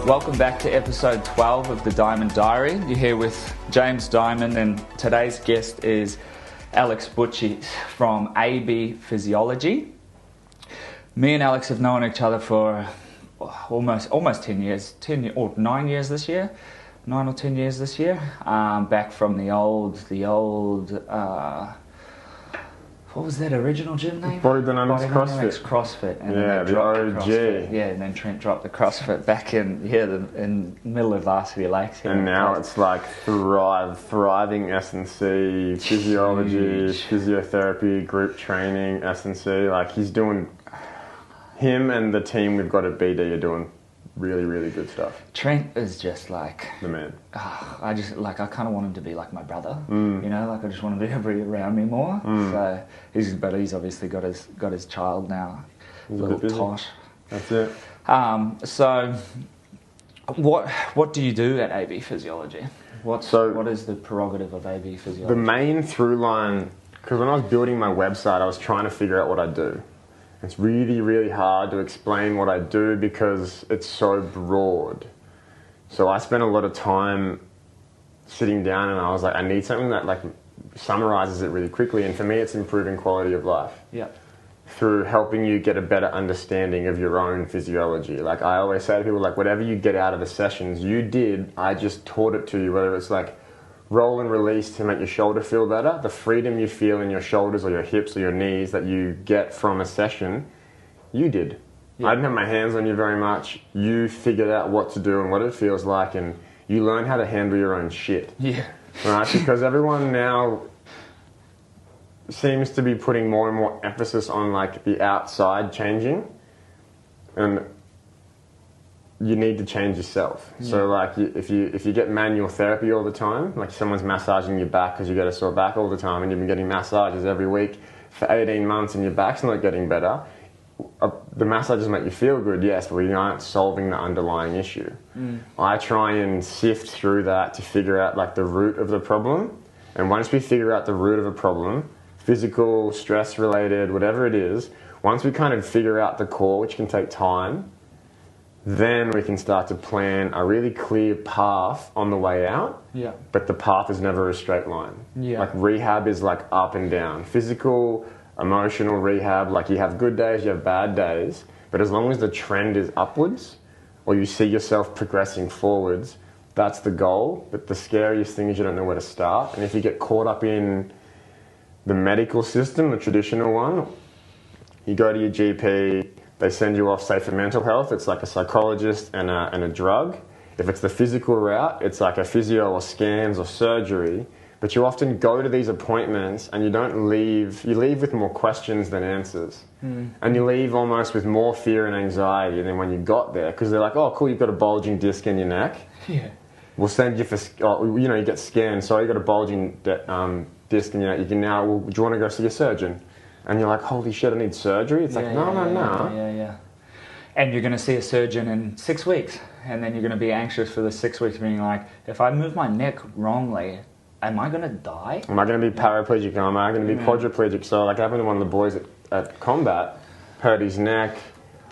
Welcome back to episode 12 of the Diamond Diary. You're here with James Diamond, and today's guest is Alex Butchies from AB Physiology. Me and Alex have known each other for almost 10 years, 9 years this year, 9 or 10 years this year. Back from the old. What was that original gym name? Body Dynamics CrossFit. And yeah, the OG. Yeah, and then Trent dropped the CrossFit back in the middle of Varsity Lakes. And now it's like thriving S&C, physiology, physiotherapy, group training, S&C. Like him and the team we've got at BD are doing really, really good stuff. Trent is just like the man. I kind of want him to be like my brother. You know, like I just want him to be around me more. So he's obviously got his child now. He's a little Tosh. That's it. So what do you do at AB Physiology? What is the prerogative of AB Physiology? The main through line, because when I was building my website, I was trying to figure out what I do. It's really, really hard to explain what I do because it's so broad. So I spent a lot of time sitting down and I was like, I need something that like summarizes it really quickly. And for me, it's improving quality of life. Yeah. Through helping you get a better understanding of your own physiology. Like I always say to people, like whatever you get out of the sessions you did, I just taught it to you, whether it's like roll and release to make your shoulder feel better, the freedom you feel in your shoulders or your hips or your knees that you get from a session, you did. Yeah. I didn't have my hands on you very much. You figured out what to do and what it feels like, and you learn how to handle your own shit. Yeah. Right? Because everyone now seems to be putting more and more emphasis on like the outside changing, and you need to change yourself. Yeah. So like if you get manual therapy all the time, like someone's massaging your back because you got a sore back all the time and you've been getting massages every week for 18 months and your back's not getting better, the massages make you feel good, yes, but we aren't solving the underlying issue. I try and sift through that to figure out like the root of the problem, and once we figure out the root of a problem, physical, stress related, whatever it is, once we kind of figure out the core, which can take time, then we can start to plan a really clear path on the way out. Yeah. But the path is never a straight line. Yeah. Like rehab is like up and down. Physical, emotional rehab, like you have good days, you have bad days. But as long as the trend is upwards, or you see yourself progressing forwards, that's the goal. But the scariest thing is you don't know where to start. And if you get caught up in the medical system, the traditional one, you go to your GP, they send you off, say, for mental health. It's like a psychologist and a drug. If it's the physical route, it's like a physio or scans or surgery. But you often go to these appointments and you leave with more questions than answers. And you leave almost with more fear and anxiety than when you got there. Because they're like, oh, cool, you've got a bulging disc in your neck. Yeah. We'll send you for, you get scanned. So you've got a bulging disc in your neck. You can now, do you want to go see a surgeon? And you're like, holy shit, I need surgery? It's no. Yeah. And you're going to see a surgeon in 6 weeks. And then you're going to be anxious for the 6 weeks, being like, if I move my neck wrongly, am I going to die? Am I going to be paraplegic? Am I going to be quadriplegic? So like happened to one of the boys at combat, hurt his neck.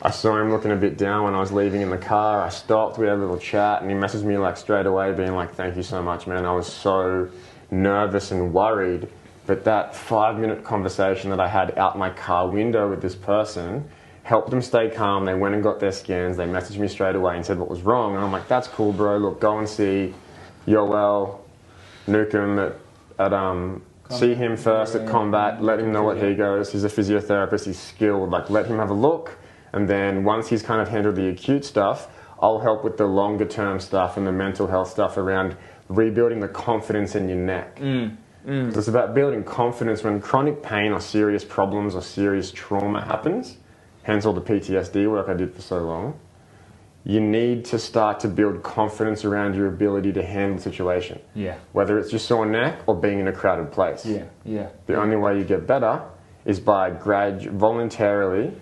I saw him looking a bit down when I was leaving in the car. I stopped, we had a little chat, and he messaged me like straight away being like, thank you so much, man. I was so nervous and worried. But that 5-minute conversation that I had out my car window with this person helped them stay calm. They went and got their scans. They messaged me straight away and said what was wrong. And I'm like, that's cool, bro. Look, go and see Yoel Newcomb see him first at combat. Let him know what he goes. He's a physiotherapist. He's skilled. Like, let him have a look. And then once he's kind of handled the acute stuff, I'll help with the longer term stuff and the mental health stuff around rebuilding the confidence in your neck. It's about building confidence when chronic pain or serious problems or serious trauma happens, hence all the PTSD work I did for so long. You need to start to build confidence around your ability to handle the situation. Yeah. Whether it's your sore neck or being in a crowded place. Yeah. The only way you get better is by voluntarily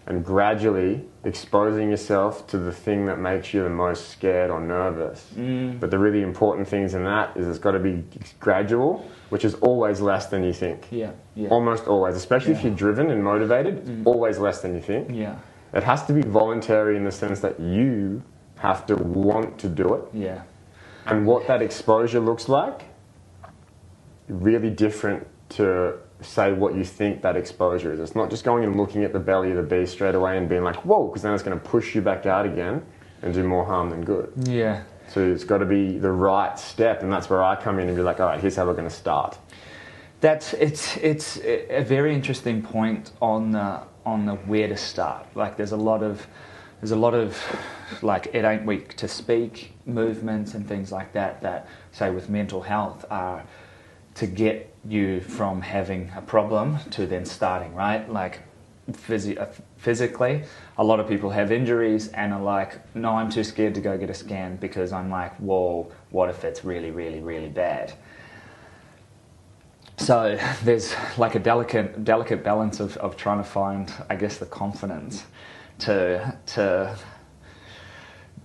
and gradually exposing yourself to the thing that makes you the most scared or nervous. But the really important things in that is it's got to be gradual, which is always less than you think. Yeah. Almost always, especially if you're driven and motivated, always less than you think. Yeah. It has to be voluntary in the sense that you have to want to do it. Yeah. And what that exposure looks like, really different to say what you think that exposure is. It's not just going and looking at the belly of the beast straight away and being like, whoa, because then it's going to push you back out again and do more harm than good. Yeah. So it's got to be the right step, and that's where I come in and be like, all right, here's how we're going to start. It's a very interesting point on the where to start. Like there's a lot of like it ain't weak to speak movements and things like that say with mental health are to get you from having a problem to then starting, right? Like physically, a lot of people have injuries and are like, no, I'm too scared to go get a scan because I'm like, whoa, what if it's really, really, really bad? So there's like a delicate balance of trying to find, I guess, the confidence to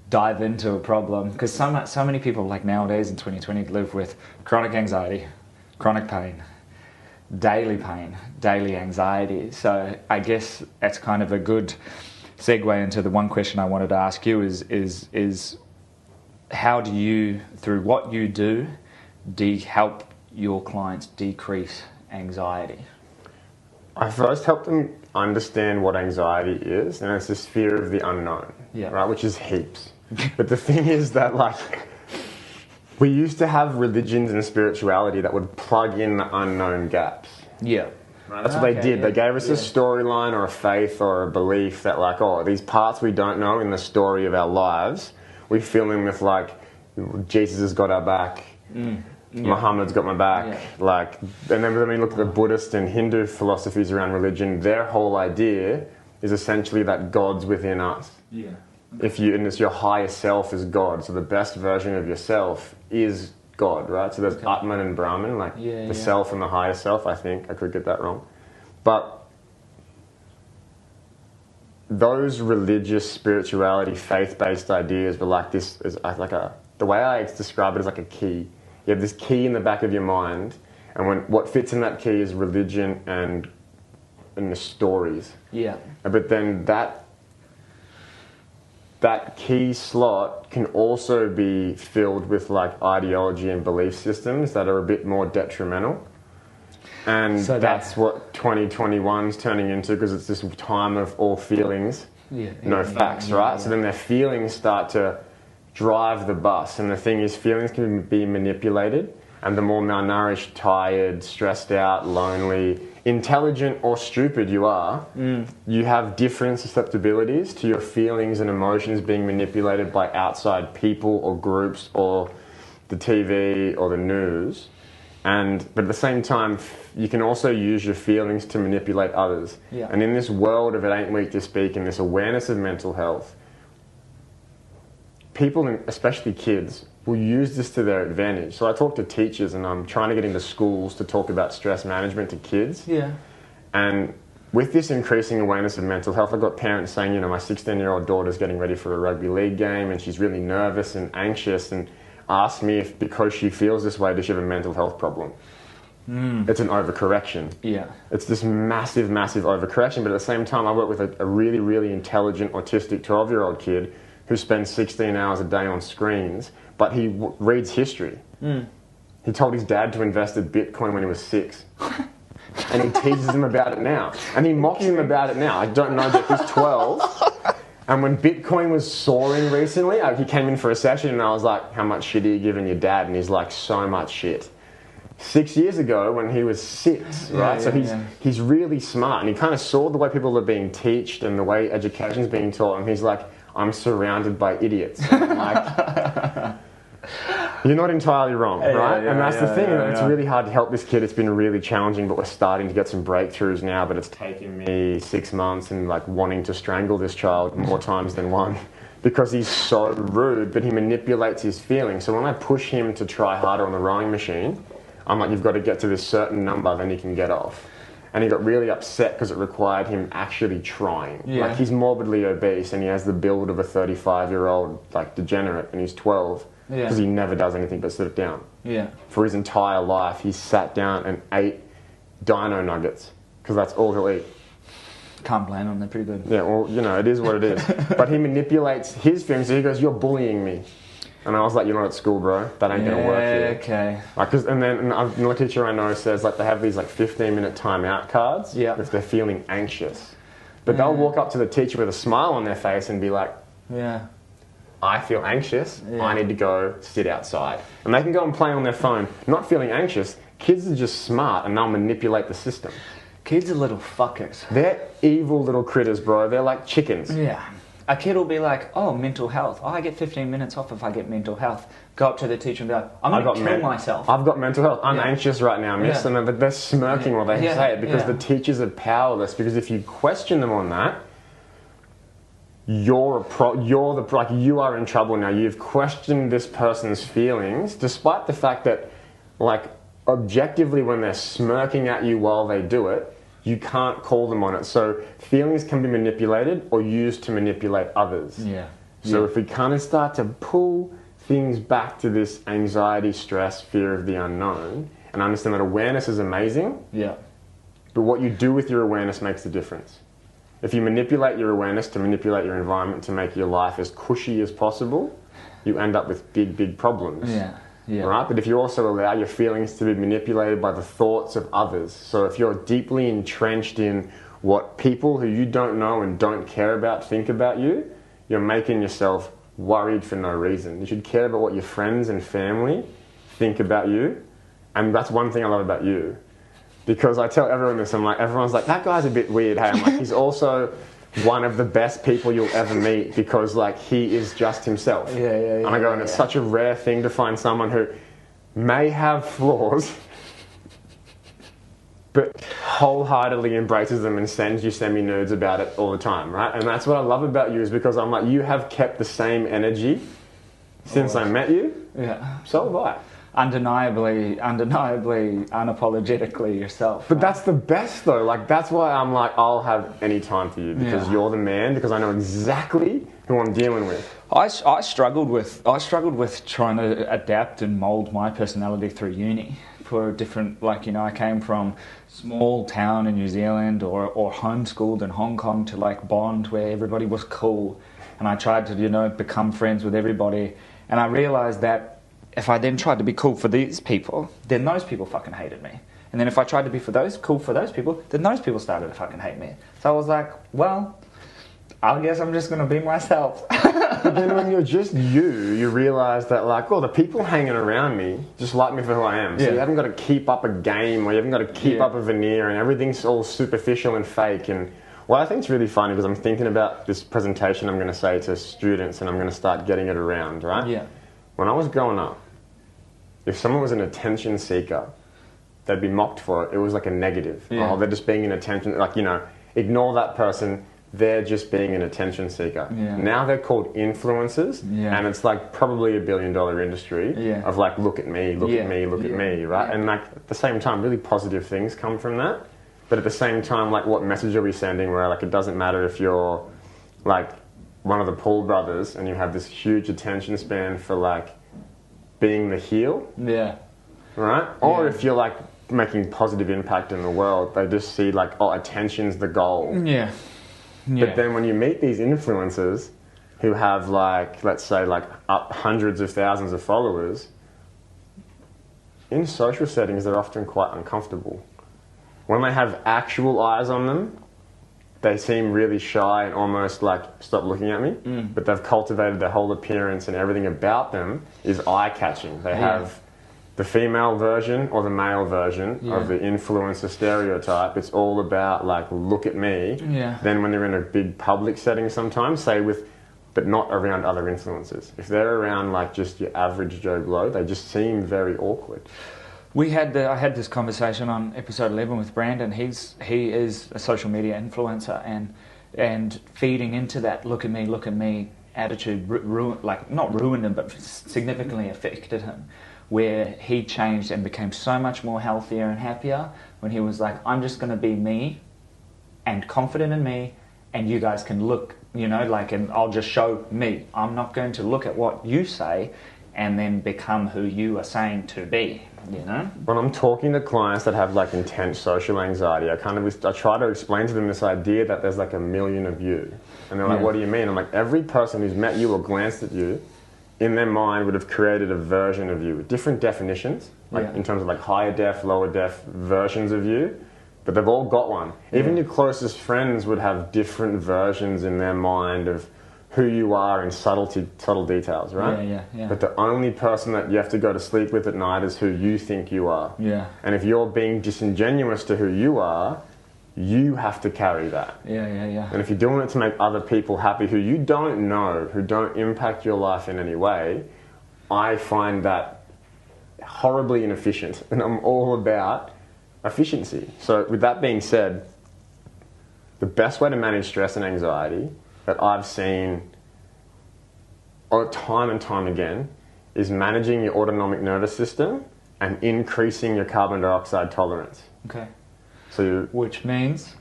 dive into a problem, because so many people like nowadays in 2020 live with chronic anxiety, chronic pain, daily anxiety. So I guess that's kind of a good segue into the one question I wanted to ask you is how do you, through what you do, help your clients decrease anxiety? I first help them understand what anxiety is, and it's this fear of the unknown, right? Which is heaps. But the thing is that, like, we used to have religions and spirituality that would plug in the unknown gaps. Yeah. Right? That's what they did. They gave us a storyline or a faith or a belief that, like, oh, these parts we don't know in the story of our lives, we fill in with, like, Jesus has got our back. Muhammad's got my back, like, and then when we look at the Buddhist and Hindu philosophies around religion, their whole idea is essentially that God's within us. Yeah. And it's your higher self is God, so the best version of yourself is God, right? So there's Atman and Brahman, like the self and the higher self. I think I could get that wrong, but those religious spirituality, faith-based ideas were like this. Is like the way I describe it is like a key. You have this key in the back of your mind, and what fits in that key is religion and the stories. Yeah. But then that key slot can also be filled with like ideology and belief systems that are a bit more detrimental. And so that's what 2021 is turning into, because it's this time of all feelings, no facts, right? So then their feelings start to drive the bus, and the thing is, feelings can be manipulated, and the more malnourished, tired, stressed out, lonely, intelligent or stupid you are, you have different susceptibilities to your feelings and emotions being manipulated by outside people or groups or the TV or the news. But at the same time, you can also use your feelings to manipulate others. And in this world of it ain't weak to speak, and this awareness of mental health, people, especially kids, will use this to their advantage. So I talk to teachers, and I'm trying to get into schools to talk about stress management to kids. And with this increasing awareness of mental health, I've got parents saying, my 16-year-old daughter's getting ready for a rugby league game, and she's really nervous and anxious, and ask me if, because she feels this way, does she have a mental health problem? It's an overcorrection. It's this massive, massive overcorrection, but at the same time, I work with a really, really intelligent, autistic 12-year-old kid who spends 16 hours a day on screens, but he reads history. He told his dad to invest in Bitcoin when he was 6. And he teases him about it now. And he mocks him about it now. I don't know that he's 12. And when Bitcoin was soaring recently, he came in for a session, and I was like, how much shit are you giving your dad? And he's like, so much shit. 6 years ago, when he was 6, right? So he's really smart, and he kind of saw the way people are being taught and the way education's being taught, and he's like, I'm surrounded by idiots. Like, you're not entirely wrong, right? And that's the thing. It's really hard to help this kid. It's been really challenging, but we're starting to get some breakthroughs now. But it's taken me 6 months and like wanting to strangle this child more times than one, because he's so rude, but he manipulates his feelings. So when I push him to try harder on the rowing machine, I'm like, you've got to get to this certain number, then you can get off. And he got really upset because it required him actually trying. Like, he's morbidly obese, and he has the build of a 35-year-old like degenerate, and he's 12 because he never does anything but sit down. For his entire life, he sat down and ate dino nuggets because that's all he'll eat. Can't blame them, they're pretty good. Yeah, well, you know, it is what it is. But he manipulates his feelings. So he goes, "You're bullying me." And I was like, "You're not at school, bro. That ain't going to work here." Okay. Like, and then another teacher I know says, like, they have these, like, 15-minute timeout cards if they're feeling anxious. But they'll walk up to the teacher with a smile on their face and be like, "I feel anxious. I need to go sit outside." And they can go and play on their phone, not feeling anxious. Kids are just smart and they'll manipulate the system. Kids are little fuckers. They're evil little critters, bro. They're like chickens. Yeah. A kid will be like, "Oh, mental health. Oh, I get 15 minutes off if I get mental health." Go up to the teacher and be like, "I'm going to kill myself. I've got mental health. I'm anxious right now, miss." And they're smirking while they say it because the teachers are powerless. Because if you question them on that, you are in trouble now. You've questioned this person's feelings, despite the fact that, like, objectively, when they're smirking at you while they do it, you can't call them on it. So feelings can be manipulated or used to manipulate others. So if we kind of start to pull things back to this anxiety, stress, fear of the unknown, and understand that awareness is amazing, but what you do with your awareness makes the difference. If you manipulate your awareness to manipulate your environment to make your life as cushy as possible, you end up with big, big problems. Right? But if you also allow your feelings to be manipulated by the thoughts of others, so if you're deeply entrenched in what people who you don't know and don't care about think about you, you're making yourself worried for no reason. You should care about what your friends and family think about you, and that's one thing I love about you. Because I tell everyone this, I'm like, everyone's like, "That guy's a bit weird." Hey, I'm like, he's also one of the best people you'll ever meet because, like, he is just himself. And I go, and it's such a rare thing to find someone who may have flaws, but wholeheartedly embraces them and sends you semi-nudes about it all the time, right? And that's what I love about you, is because I'm like, you have kept the same energy since I met you. So have I. Undeniably, unapologetically yourself. But that's the best, though. Like, that's why I'm like, I'll have any time for you, because you're the man, because I know exactly who I'm dealing with. I struggled with trying to adapt and mould my personality through uni for different, like, you know, I came from small town in New Zealand or homeschooled in Hong Kong to, like, Bond, where everybody was cool, and I tried to, you know, become friends with everybody, and I realised that if I then tried to be cool for these people, then those people fucking hated me. And then if I tried to be cool for those people, then those people started to fucking hate me. So I was like, well, I guess I'm just going to be myself. But then when you're just you realise that, like, oh, the people hanging around me just like me for who I am. So you haven't got to keep up a game, or you haven't got to keep up a veneer, and everything's all superficial and fake. And what I think is really funny, because I'm thinking about this presentation I'm going to say to students, and I'm going to start getting it around, right? When I was growing up, if someone was an attention seeker, they'd be mocked for it. It was like a negative. Oh, they're just being an attention, like, you know, ignore that person. They're just being an attention seeker. Now they're called influencers, and it's like probably $1 billion industry of, like, look at me, look at me, look at me, right? And, like, at the same time, really positive things come from that. But at the same time, like, what message are we sending where, like, it doesn't matter if you're, like, one of the Paul brothers and you have this huge attention span for, like, being the heel, right? Or if you're, like, making positive impact in the world, they just see, like, oh, attention's the goal. But then when you meet these influencers who have, like, let's say, like, hundreds of thousands of followers, in social settings they're often quite uncomfortable. When they have actual eyes on them, they seem really shy and almost like, stop looking at me. But they've cultivated their whole appearance, and everything about them is eye-catching. They have the female version or the male version of the influencer stereotype. It's all about, like, look at me. Then when they're in a big public setting sometimes, but not around other influencers. If they're around, like, just your average Joe Blow, they just seem very awkward. I had this conversation on episode 11 with Brandon. He is a social media influencer, and feeding into that look at me attitude not ruined him, but significantly affected him, where he changed and became so much more healthier and happier when he was like, I'm just going to be me and confident in me, and you guys can look, you know, like, and I'll just show me. I'm not going to look at what you say and then become who you are saying to be. You know? When I'm talking to clients that have like intense social anxiety, I try to explain to them this idea that there's like a million of you. And they're like, what do you mean? I'm like, every person who's met you or glanced at you, in their mind would have created a version of you with different definitions, like in terms of like higher def, lower def versions of you, but they've all got one. Even your closest friends would have different versions in their mind of who you are in subtle details, right? Yeah. But the only person that you have to go to sleep with at night is who you think you are. Yeah. And if you're being disingenuous to who you are, you have to carry that. Yeah. And if you're doing it to make other people happy who you don't know, who don't impact your life in any way, I find that horribly inefficient. And I'm all about efficiency. So with that being said, the best way to manage stress and anxiety that I've seen time and time again is managing your autonomic nervous system and increasing your carbon dioxide tolerance. Okay. So which means?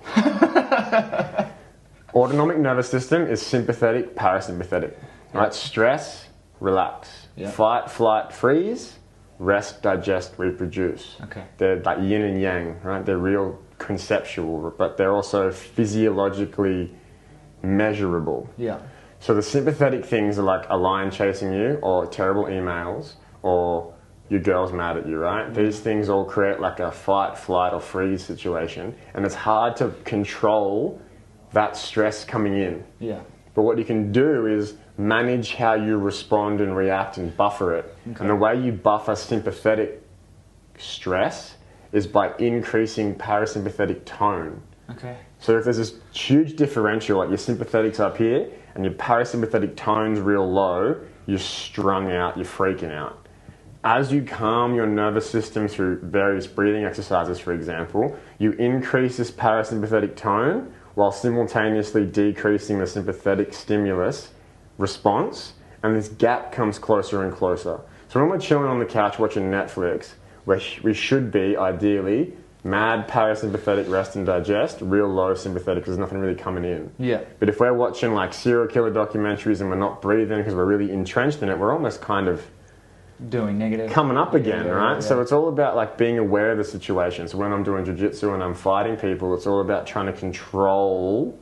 Autonomic nervous system is sympathetic, parasympathetic. Right? Stress, relax. Fight, flight, freeze, rest, digest, reproduce. Okay. They're like yin and yang, right? They're real conceptual, but they're also physiologically measurable. Yeah. So the sympathetic things are like a lion chasing you, or terrible emails, or your girl's mad at you, right? These things all create like a fight, flight, or freeze situation, and it's hard to control that stress coming in. Yeah. But what you can do is manage how you respond and react and buffer it. Okay. And the way you buffer sympathetic stress is by increasing parasympathetic tone. Okay. So if there's this huge differential, like your sympathetic's up here and your parasympathetic tone's real low, you're strung out, you're freaking out. As you calm your nervous system through various breathing exercises, for example, you increase this parasympathetic tone while simultaneously decreasing the sympathetic stimulus response, and this gap comes closer and closer. So when we're chilling on the couch watching Netflix, we should be, ideally, mad parasympathetic rest and digest, real low sympathetic because there's nothing really coming in. Yeah. But if we're watching like serial killer documentaries and we're not breathing because we're really entrenched in it, we're almost kind of doing negative, coming up again, right? So it's all about like being aware of the situation. So when I'm doing jiu-jitsu and I'm fighting people, it's all about trying to control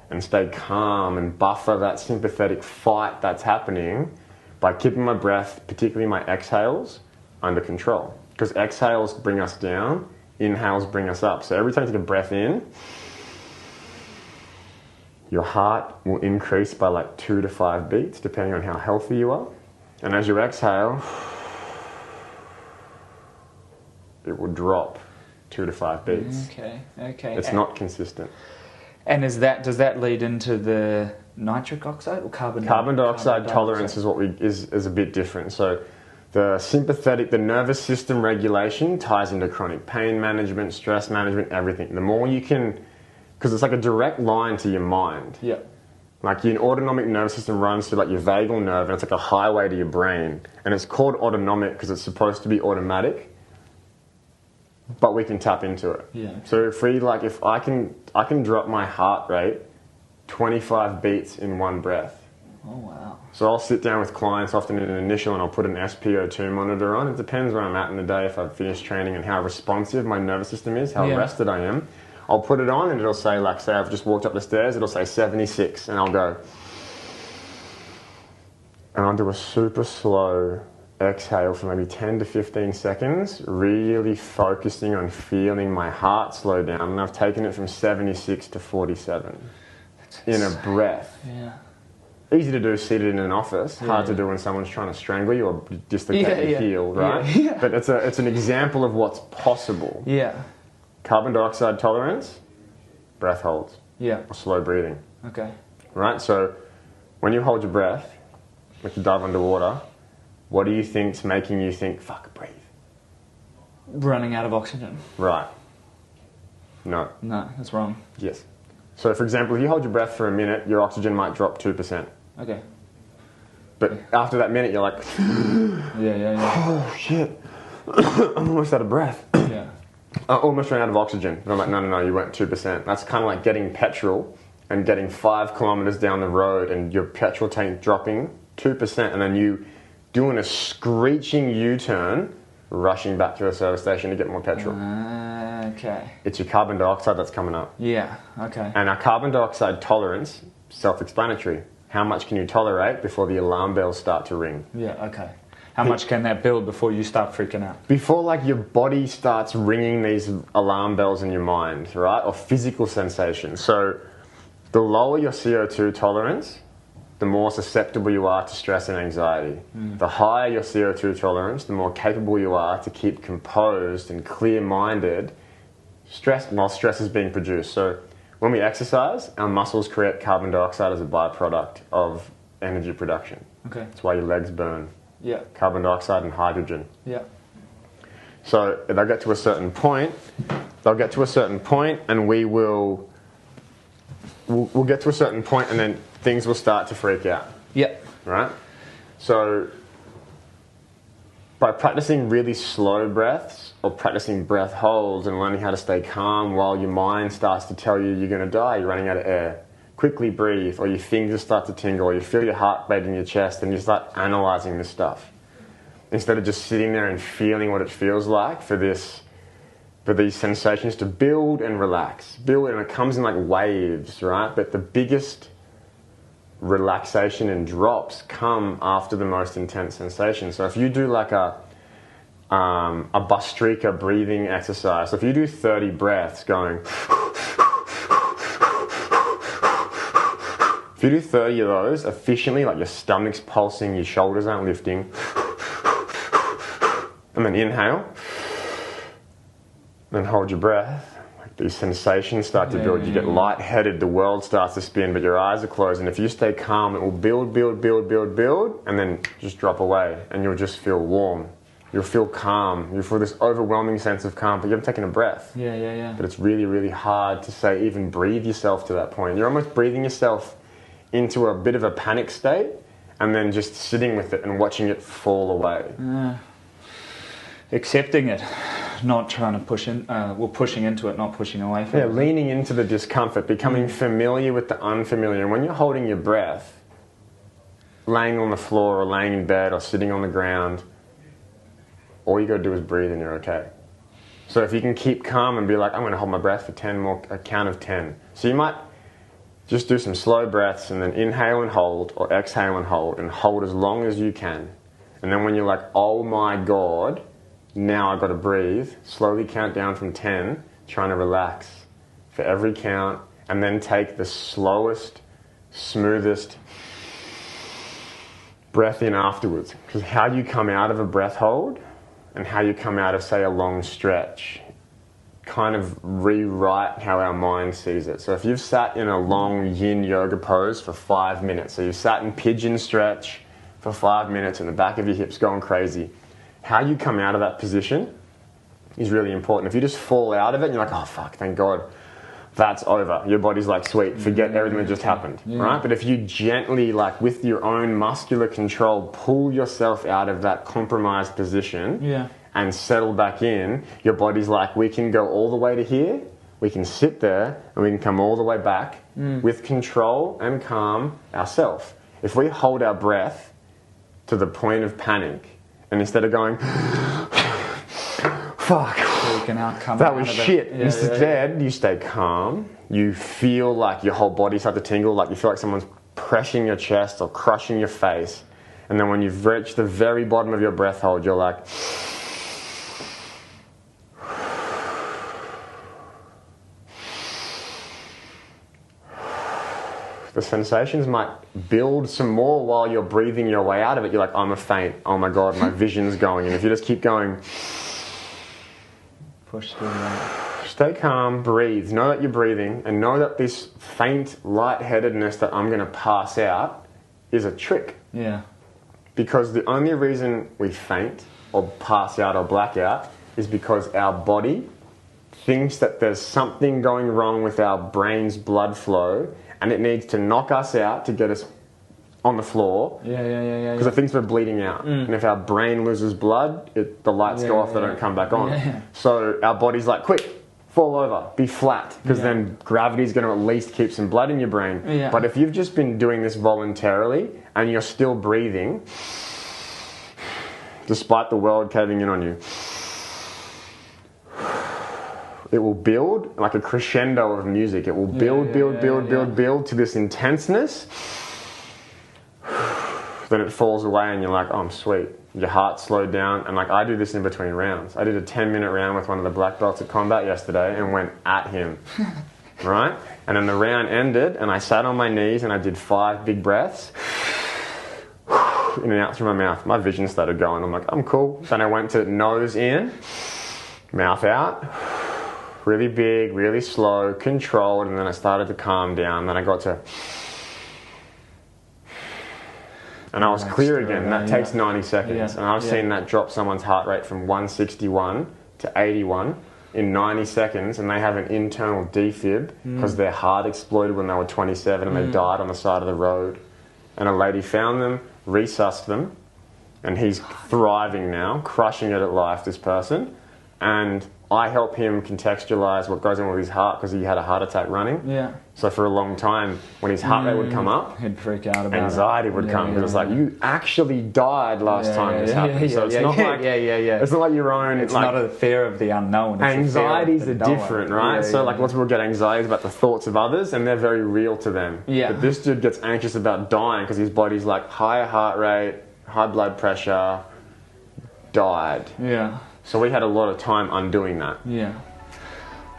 and stay calm and buffer that sympathetic fight that's happening by keeping my breath, particularly my exhales, under control. Because exhales bring us down, inhales bring us up. So every time you take a breath in, your heart will increase by like 2 to 5 beats, depending on how healthy you are. And as you exhale, it will drop 2 to 5 beats. Okay. It's not consistent. And does that lead into the nitric oxide or carbon dioxide tolerance is a bit different. So the nervous system regulation ties into chronic pain management, stress management, everything. The more you can, because it's like a direct line to your mind. Yeah. Like your autonomic nervous system runs through like your vagal nerve, and it's like a highway to your brain. And it's called autonomic because it's supposed to be automatic, but we can tap into it. Yeah. So if I can drop my heart rate 25 beats in one breath. Oh wow. So I'll sit down with clients often in an initial and I'll put an SpO2 monitor on. It depends where I'm at in the day, if I've finished training and how responsive my nervous system is, how rested I am. I'll put it on and it'll say, like, say I've just walked up the stairs, it'll say 76, and I'll go. And I'll do a super slow exhale for maybe 10 to 15 seconds, really focusing on feeling my heart slow down. And I've taken it from 76 to 47 in a breath. Yeah. Easy to do seated in an office, hard to do when someone's trying to strangle you or dislocate your heel, right? Yeah. But it's an example of what's possible. Yeah. Carbon dioxide tolerance, breath holds. Yeah. Or slow breathing. Okay. Right? So when you hold your breath, like you dive underwater, what do you think's making you think, fuck, breathe? Running out of oxygen. Right. No. No, that's wrong. Yes. So for example, if you hold your breath for a minute, your oxygen might drop 2%. Okay. But after that minute, you're like, oh shit, I'm almost out of breath. Yeah. I almost ran out of oxygen. And I'm like, no, you went 2%. That's kind of like getting petrol and getting 5 kilometers down the road and your petrol tank dropping 2%, and then you doing a screeching U-turn rushing back to the service station to get more petrol. Okay. It's your carbon dioxide that's coming up. Yeah, okay. And our carbon dioxide tolerance, self-explanatory. How much can you tolerate before the alarm bells start to ring? Yeah, okay. How much can that build before you start freaking out? Before like your body starts ringing these alarm bells in your mind, right? Or physical sensations. So the lower your CO2 tolerance, the more susceptible you are to stress and anxiety. The higher your CO2 tolerance, the more capable you are to keep composed and clear-minded while stress is being produced. So when we exercise, our muscles create carbon dioxide as a byproduct of energy production. Okay. That's why your legs burn. Yeah. Carbon dioxide and hydrogen. Yeah. So they'll get to a certain point, and we'll get to a certain point, and then things will start to freak out. Yep. Right? So by practicing really slow breaths or practicing breath holds and learning how to stay calm while your mind starts to tell you you're going to die, you're running out of air, quickly breathe, or your fingers start to tingle, or you feel your heart rate in your chest, and you start analysing this stuff. Instead of just sitting there and feeling what it feels like for these sensations to build and relax. Build, and it comes in like waves, right? But the biggest relaxation and drops come after the most intense sensation. So if you do like a Butchies breathing exercise, so if you do 30 breaths going, if you do 30 of those efficiently, like your stomach's pulsing, your shoulders aren't lifting, and then inhale, then hold your breath. Like these sensations start to build. You get lightheaded, the world starts to spin, but your eyes are closed. And if you stay calm, it will build, and then just drop away. And you'll just feel warm. You'll feel calm. You'll feel this overwhelming sense of calm, but you haven't taken a breath. Yeah. But it's really, really hard to say, even breathe yourself to that point. You're almost breathing yourself into a bit of a panic state, and then just sitting with it and watching it fall away. Accepting it, not trying to push in, pushing into it, not pushing away from it. Yeah, leaning into the discomfort, becoming familiar with the unfamiliar. And when you're holding your breath, laying on the floor or laying in bed or sitting on the ground, all you got to do is breathe and you're okay. So if you can keep calm and be like, I'm going to hold my breath for 10 more, a count of 10. So you might just do some slow breaths and then inhale and hold, or exhale and hold as long as you can. And then when you're like, oh my God, now I've got to breathe, slowly count down from 10, trying to relax for every count, and then take the slowest, smoothest breath in afterwards. Because how you come out of a breath hold and how you come out of, say, a long stretch kind of rewrite how our mind sees it. So if you've sat in a long yin yoga pose for 5 minutes, so you've sat in pigeon stretch for 5 minutes and the back of your hips going crazy, how you come out of that position is really important. If you just fall out of it and you're like, oh fuck, thank God, that's over. Your body's like, sweet, forget everything that just happened, right? But if you gently, like with your own muscular control, pull yourself out of that compromised position and settle back in, your body's like, we can go all the way to here, we can sit there, and we can come all the way back with control and calm ourselves. If we hold our breath to the point of panic, and instead of going, fuck, that was shit. Instead, you stay calm. You feel like your whole body starts to tingle, like you feel like someone's pressing your chest or crushing your face. And then when you've reached the very bottom of your breath hold, you're like, the sensations might build some more while you're breathing your way out of it. You're like, I'm a faint. Oh my God, my vision's going. And if you just keep going, push through that. Stay calm, breathe. Know that you're breathing, and know that this faint lightheadedness that I'm going to pass out is a trick. Yeah. Because the only reason we faint or pass out or black out is because our body thinks that there's something going wrong with our brain's blood flow, and it needs to knock us out to get us on the floor. Because it thinks we're bleeding out. And if our brain loses blood, the lights go off, they don't come back on. So our body's like, quick, fall over, be flat. Because then gravity's going to at least keep some blood in your brain. But if you've just been doing this voluntarily and you're still breathing, despite the world caving in on you. It will build like a crescendo of music. It will build to this intenseness. Then it falls away and you're like, oh, I'm sweet. Your heart slowed down. And like, I do this in between rounds. I did a 10-minute round with one of the black belts at combat yesterday and went at him. Right? And then the round ended and I sat on my knees and I did 5 big breaths. In and out through my mouth. My vision started going. I'm like, I'm cool. Then I went to nose in, mouth out. Really big, really slow, controlled, and then I started to calm down. Then I got to... And I was clear again. That takes 90 seconds. And I've seen that drop someone's heart rate from 161 to 81 in 90 seconds, and they have an internal defib because their heart exploded when they were 27 and they died on the side of the road. And a lady found them, resussed them, and he's thriving now, crushing it at life, this person. And I help him contextualise what goes on with his heart because he had a heart attack running. Yeah. So for a long time, when his heart rate would come up, he'd freak out about anxiety would come. Because it's like, you actually died last time this happened. So it's not like it's not like your own. It's like, not a fear of the unknown. It's anxieties are different, right? So like lots of people get anxieties about the thoughts of others, and they're very real to them. Yeah. But this dude gets anxious about dying because his body's like higher heart rate, high blood pressure, died. Yeah. So we had a lot of time undoing that. Yeah.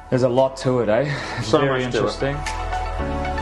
There's a lot to it, eh? It's so very much interesting. To it.